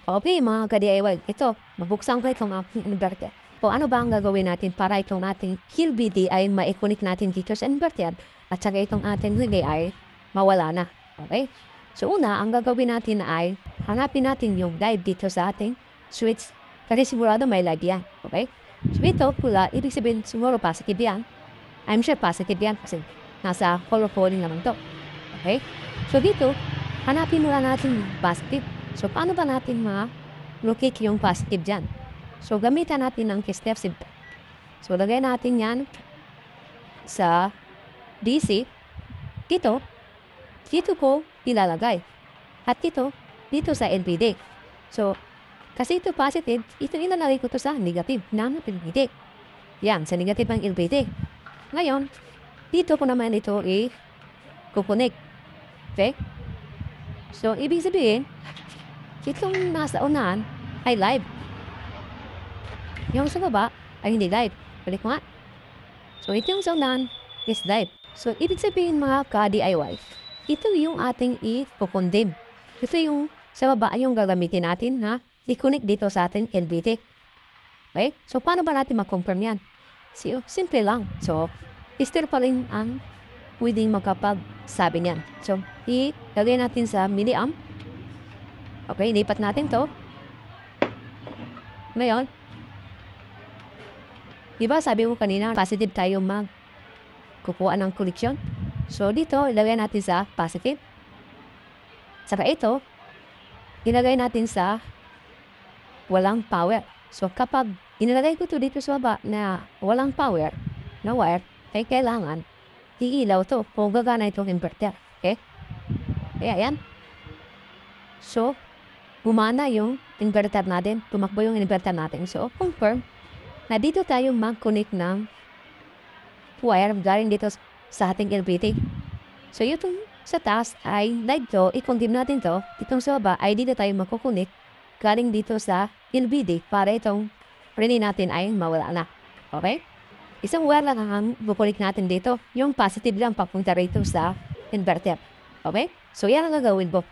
Okay, mga ka-DIY, ito, mabuksan ko itong aking inverter. O ano ba ang gagawin natin para itong ating QLBD ay ma-connect natin dito sa inverter at saka itong ating relay ay mawala na. Okay? So una, ang gagawin natin ay hanapin natin yung live dito sa ating switch kasi sigurado may live yan. Okay? So ito, pula, ibig sabihin siguro positive yan. I'm sure positive yan kasi nasa color coding naman to. Okay? So dito, hanapin muna natin yung positive. So, paano ba natin ma-locate yung positive dyan? So, gamitan natin ng step simple. So, lagay natin yan sa DC. Dito ko ilalagay. At dito sa LPD. So, kasi ito positive, ito ilalagay ko to sa negative ng LPD. Yan, sa negative ng LPD. Ngayon, dito ko naman ito i-connect. Okay? So, ibig sabihin, itong nasa unahan ay live. Yung sa baba ay hindi live. Balik mo nga. So, ito yung sa unahan is live. So, ibig sabihin mga ka-DIY, ito yung ating i-condemn. Ito yung sa baba yung gagamitin natin na i-connect dito sa ating LVT. Okay? So, paano ba natin mag-confirm yan? So, simple lang. So, still pa rin ang pwedeng makapagsabi niyan. So, ilagay natin sa milliamp. Okay, lipat natin to. Ngayon, diba sabi ko kanina, positive tayo kukuha ng connection. So, dito, ilagay natin sa positive. Saka ito, ilagay natin sa walang power. So, kapag inilagay ko to dito sa baba na walang power, na wire, ay kailangan iilaw to kung gagana itong inverter. Okay? Kaya yan. So, gumana yung inverter natin, tumakbo yung inverter natin. So, confirm na dito tayo mag-connect ng wire galing dito sa ating LVT. So, yung sa taas ay live to, i-condemn natin to. Itong sa baba ay dito tayo mag-connect galing dito sa LVT para itong relay natin ay mawala na. Okay? Isang wire lang ang bukulik natin dito. Yung positive lang papunta rito sa inverter. Okay? So, yan ang gagawin mo.